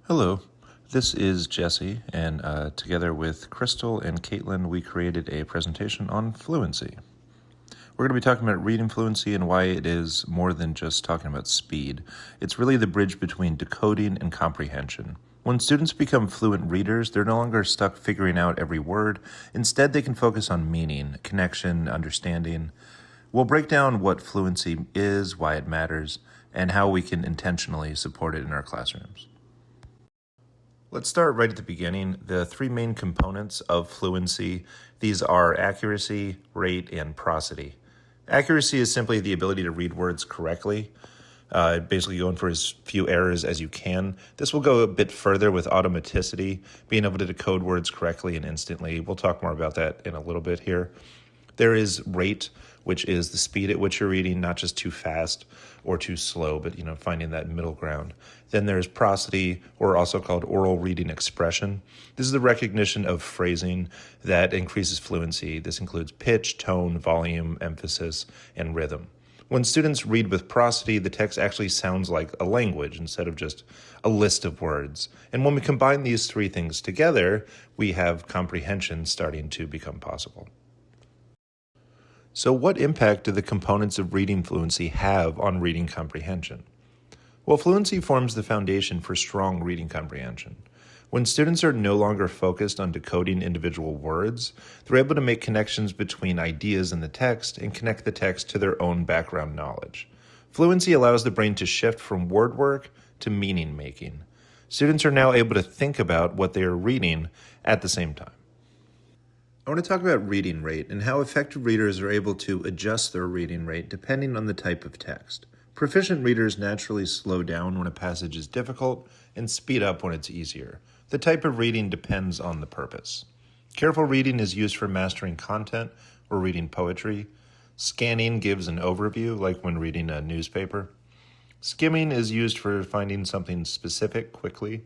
Hello, this is Jesse, and together with Crystal and Caitlin, we created a presentation on fluency. We're going to be talking about reading fluency and why it is more than just talking about speed. It's really the bridge between decoding and comprehension. When students become fluent readers, they're no longer stuck figuring out every word. Instead, they can focus on meaning, connection, understanding. We'll break down what fluency is, why it matters, and how we can intentionally support it in our classrooms. Let's start right at the beginning. The three main components of fluency, these are accuracy, rate, and prosody. Accuracy is simply the ability to read words correctly, basically going for as few errors as you can. This will go a bit further with automaticity, being able to decode words correctly and instantly. We'll talk more about that in a little bit here. There is rate, which is the speed at which you're reading, not just too fast or too slow, but finding that middle ground. Then there's prosody, or also called oral reading expression. This is the recognition of phrasing that increases fluency. This includes pitch, tone, volume, emphasis, and rhythm. When students read with prosody, the text actually sounds like a language instead of just a list of words. And when we combine these three things together, we have comprehension starting to become possible. So what impact do the components of reading fluency have on reading comprehension? Well, fluency forms the foundation for strong reading comprehension. When students are no longer focused on decoding individual words, they're able to make connections between ideas in the text and connect the text to their own background knowledge. Fluency allows the brain to shift from word work to meaning making. Students are now able to think about what they are reading at the same time. I want to talk about reading rate and how effective readers are able to adjust their reading rate depending on the type of text. Proficient readers naturally slow down when a passage is difficult and speed up when it's easier. The type of reading depends on the purpose. Careful reading is used for mastering content or reading poetry. Scanning gives an overview, like when reading a newspaper. Skimming is used for finding something specific quickly.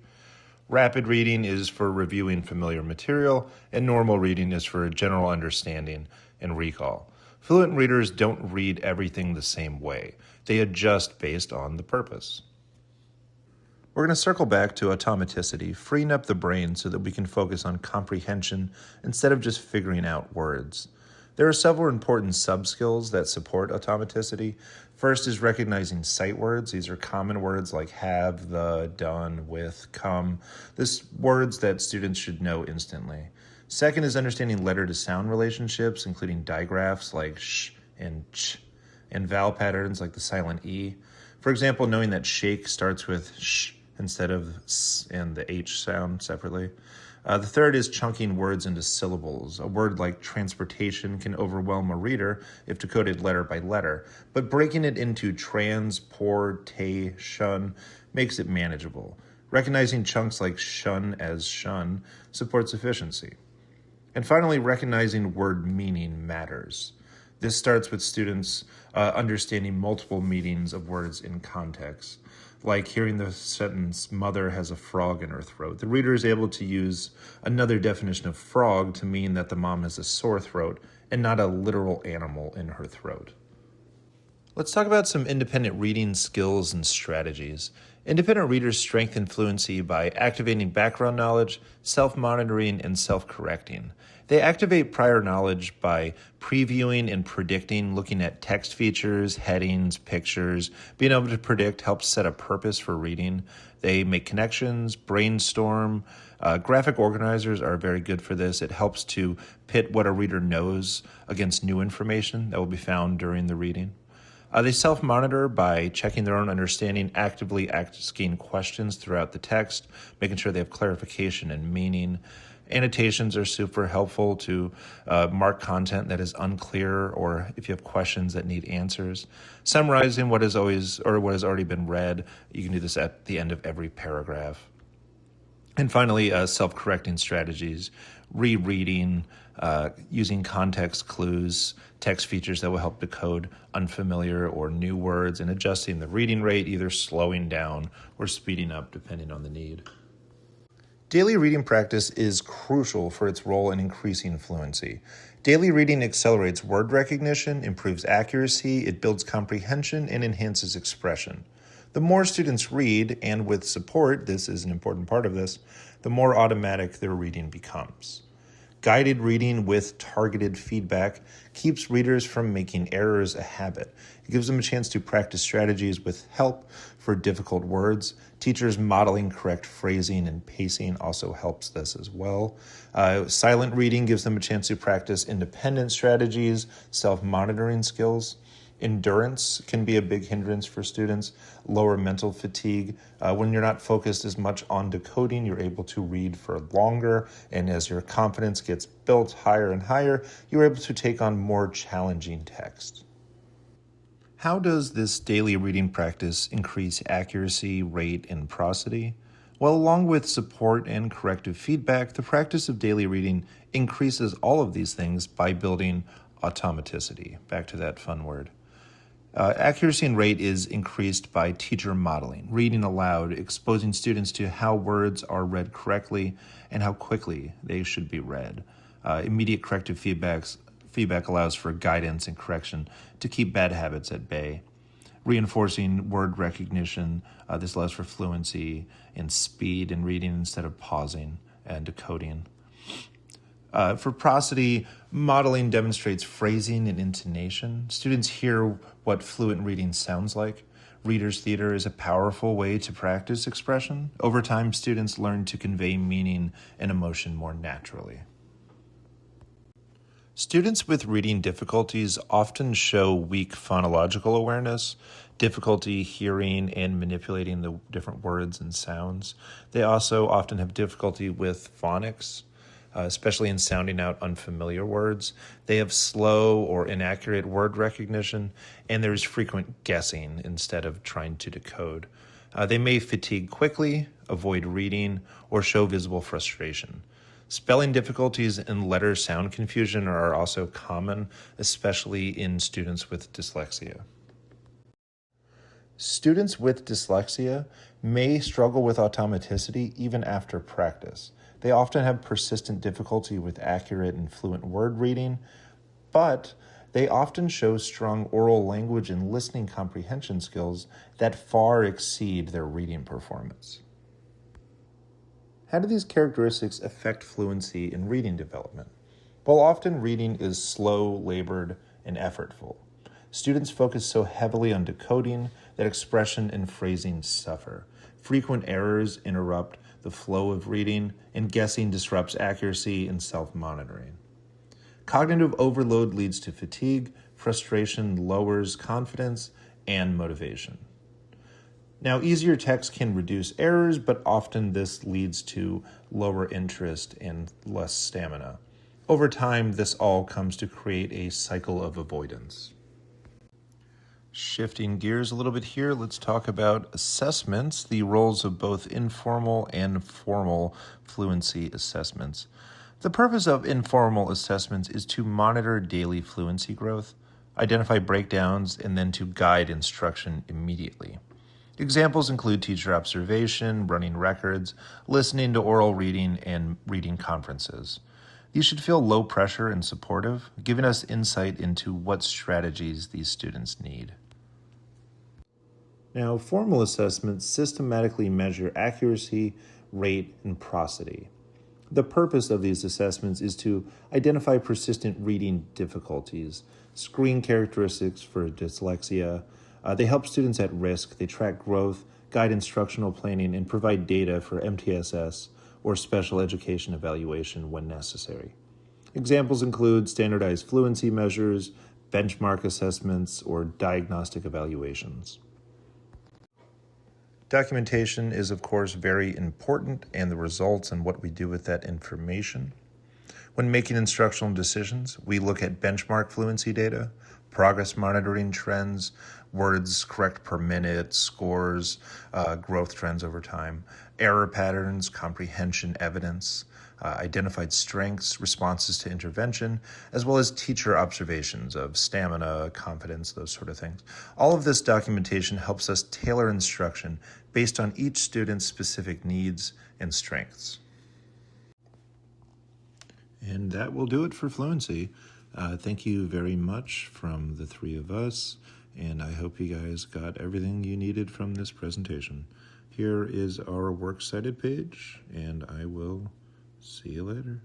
Rapid reading is for reviewing familiar material, and normal reading is for general understanding and recall. Fluent readers don't read everything the same way. They adjust based on the purpose. We're going to circle back to automaticity, freeing up the brain so that we can focus on comprehension instead of just figuring out words. There are several important sub-skills that support automaticity. First is recognizing sight words. These are common words like have, the, done, with, come. These words that students should know instantly. Second is understanding letter-to-sound relationships, including digraphs like sh and ch, and vowel patterns like the silent E. For example, knowing that shake starts with sh instead of s and the H sound separately. The third is chunking words into syllables. A word like transportation can overwhelm a reader if decoded letter by letter, but breaking it into transportation makes it manageable. Recognizing chunks like shun as shun supports efficiency. And finally, recognizing word meaning matters. This starts with students understanding multiple meanings of words in context. Like hearing the sentence, mother has a frog in her throat. The reader is able to use another definition of frog to mean that the mom has a sore throat and not a literal animal in her throat. Let's talk about some independent reading skills and strategies. Independent readers strengthen fluency by activating background knowledge, self-monitoring, and self-correcting. They activate prior knowledge by previewing and predicting, looking at text features, headings, pictures. Being able to predict helps set a purpose for reading. They make connections, brainstorm. Graphic organizers are very good for this. It helps to pit what a reader knows against new information that will be found during the reading. They self-monitor by checking their own understanding, actively asking questions throughout the text, making sure they have clarification and meaning. Annotations are super helpful to mark content that is unclear or if you have questions that need answers. Summarizing what has already been read. You can do this at the end of every paragraph. And finally, self-correcting strategies, rereading, using context clues, text features that will help decode unfamiliar or new words, and adjusting the reading rate, either slowing down or speeding up depending on the need. Daily reading practice is crucial for its role in increasing fluency. Daily reading accelerates word recognition, improves accuracy, it builds comprehension, and enhances expression. The more students read, and with support, this is an important part of this, the more automatic their reading becomes. Guided reading with targeted feedback keeps readers from making errors a habit. It gives them a chance to practice strategies with help for difficult words. Teachers modeling correct phrasing and pacing also helps this as well. Silent reading gives them a chance to practice independent strategies, self-monitoring skills. Endurance can be a big hindrance for students, lower mental fatigue. When you're not focused as much on decoding, you're able to read for longer, and as your confidence gets built higher and higher, you're able to take on more challenging text. How does this daily reading practice increase accuracy, rate, and prosody? Well, along with support and corrective feedback, the practice of daily reading increases all of these things by building automaticity. Back to that fun word. Accuracy and rate is increased by teacher modeling, reading aloud, exposing students to how words are read correctly and how quickly they should be read. Immediate corrective feedback allows for guidance and correction to keep bad habits at bay. Reinforcing word recognition, this allows for fluency and speed in reading instead of pausing and decoding. For prosody, modeling demonstrates phrasing and intonation. Students hear what fluent reading sounds like. Reader's theater is a powerful way to practice expression. Over time, students learn to convey meaning and emotion more naturally. Students with reading difficulties often show weak phonological awareness, difficulty hearing and manipulating the different words and sounds. They also often have difficulty with phonics, especially in sounding out unfamiliar words. They have slow or inaccurate word recognition, and there's frequent guessing instead of trying to decode. They may fatigue quickly, avoid reading, or show visible frustration. Spelling difficulties and letter sound confusion are also common, especially in students with dyslexia. Students with dyslexia may struggle with automaticity even after practice. They often have persistent difficulty with accurate and fluent word reading, but they often show strong oral language and listening comprehension skills that far exceed their reading performance. How do these characteristics affect fluency in reading development? Well, often reading is slow, labored, and effortful. Students focus so heavily on decoding that expression and phrasing suffer. Frequent errors interrupt the flow of reading, and guessing disrupts accuracy and self-monitoring. Cognitive overload leads to fatigue, frustration lowers confidence, and motivation. Now, easier text can reduce errors, but often this leads to lower interest and less stamina. Over time, this all comes to create a cycle of avoidance. Shifting gears a little bit here, let's talk about assessments, the roles of both informal and formal fluency assessments. The purpose of informal assessments is to monitor daily fluency growth, identify breakdowns, and then to guide instruction immediately. Examples include teacher observation, running records, listening to oral reading, and reading conferences. These should feel low pressure and supportive, giving us insight into what strategies these students need. Now, formal assessments systematically measure accuracy, rate, and prosody. The purpose of these assessments is to identify persistent reading difficulties, screen characteristics for dyslexia. They help students at risk, they track growth, guide instructional planning, and provide data for MTSS or special education evaluation when necessary. Examples include standardized fluency measures, benchmark assessments, or diagnostic evaluations. Documentation is, of course, very important, and the results and what we do with that information. When making instructional decisions, we look at benchmark fluency data, progress monitoring trends, words correct per minute, scores, growth trends over time, error patterns, comprehension evidence, identified strengths, responses to intervention, as well as teacher observations of stamina, confidence, those sort of things. All of this documentation helps us tailor instruction based on each student's specific needs and strengths. And that will do it for fluency. Thank you very much from the three of us. and I hope you guys got everything you needed from this presentation. Here is our works cited page, and I will see you later.